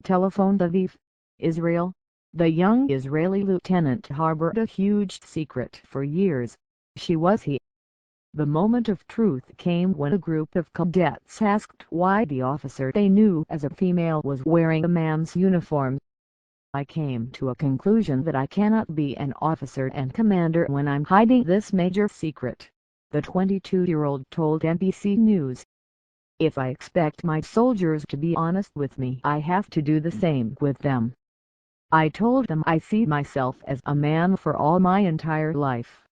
Tel Aviv, Israel. The young Israeli lieutenant harbored a huge secret for years. She was he. The moment of truth came when a group of cadets asked why the officer they knew as a female was wearing a man's uniform. I came to a conclusion that I cannot be an officer and commander when I'm hiding this major secret, the 22-year-old told NBC News. If I expect my soldiers to be honest with me, I have to do the same with them. I told them I see myself as a man for all my entire life.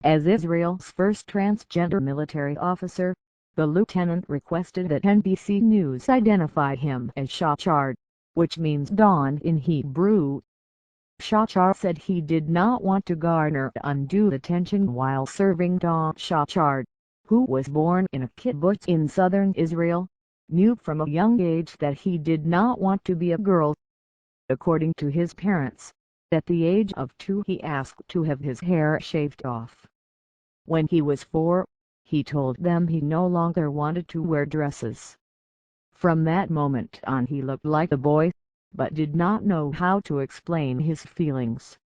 As Israel's first transgender military officer, the lieutenant requested that NBC News identify him as Shachar, which means dawn in Hebrew. Shachar said he did not want to garner undue attention while serving.Shachar, who was born in a kibbutz in southern Israel, knew from a young age that he did not want to be a girl. According to his parents, at the age of 2 he asked to have his hair shaved off. When he was 4, he told them he no longer wanted to wear dresses. From that moment on he looked like a boy, but did not know how to explain his feelings.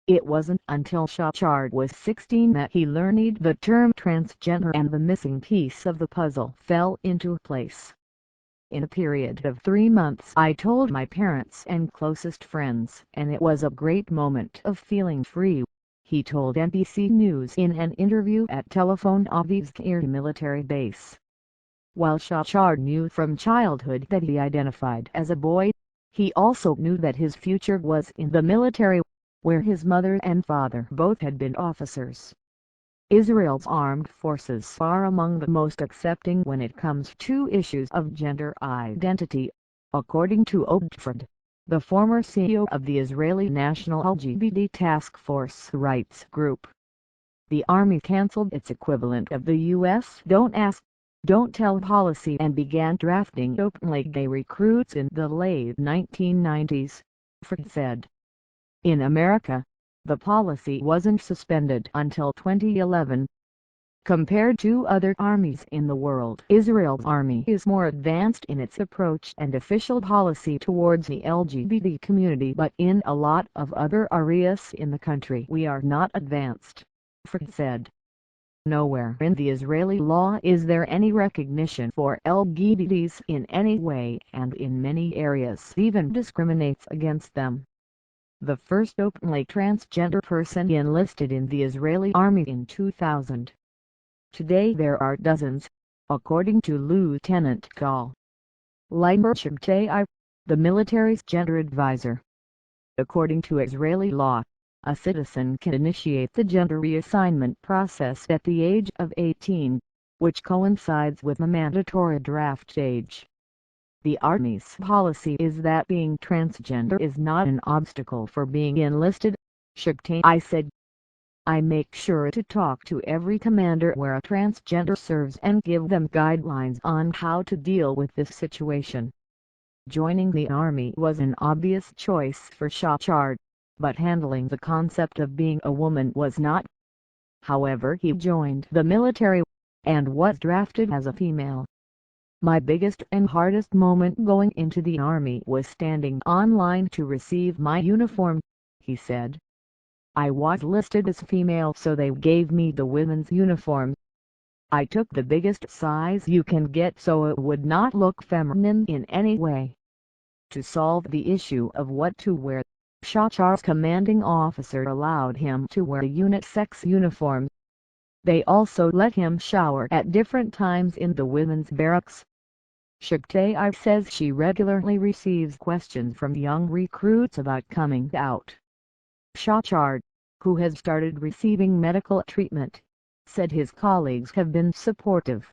It wasn't until Shachar was 16 that he learned the term transgender and the missing piece of the puzzle fell into place. In a period of 3 months I told my parents and closest friends, and it was a great moment of feeling free, he told NBC News in an interview at Tel Aviv's Air military base. While Shachar knew from childhood that he identified as a boy, he also knew that his future was in the military, where his mother and father both had been officers. Israel's armed forces are among the most accepting when it comes to issues of gender identity, according to undue, the former CEO of the Israeli National LGBT Task Force rights group. The Army cancelled its equivalent of the U.S. Don't Ask, Don't Tell policy and began drafting openly gay recruits in the late 1990s, Fred said. In America, the policy wasn't suspended until 2011. Compared to other armies in the world, Israel's army is more advanced in its approach and official policy towards the LGBT community, but in a lot of other areas in the country we are not advanced, Fred said. Nowhere in the Israeli law is there any recognition for LGBTs in any way, and in many areas even discriminates against them. The first openly transgender person enlisted in the Israeli army in 2000. Today there are dozens, according to Lieutenant Col. Serving.Shachar, the military's gender advisor. According to Israeli law, a citizen can initiate the gender reassignment process at the age of 18, which coincides with the mandatory draft age. The Army's policy is that being transgender is not an obstacle for being enlisted, Shachar said. I make sure to talk to every commander where a transgender serves and give them guidelines on how to deal with this situation. Joining the Army was an obvious choice for Shachar, but handling the concept of being a woman was not. However, he joined the military, and was drafted as a female. My biggest and hardest moment going into the Army was standing online to receive my uniform, he said. I was listed as female, so they gave me the women's uniform. I took the biggest size you can get so it would not look feminine in any way. To solve the issue of what to wear, Shachar's commanding officer allowed him to wear a unisex uniform. They also let him shower at different times in the women's barracks. Shachar says she regularly receives questions from young recruits about coming out. Shachar, who has started receiving medical treatment, said his colleagues have been supportive.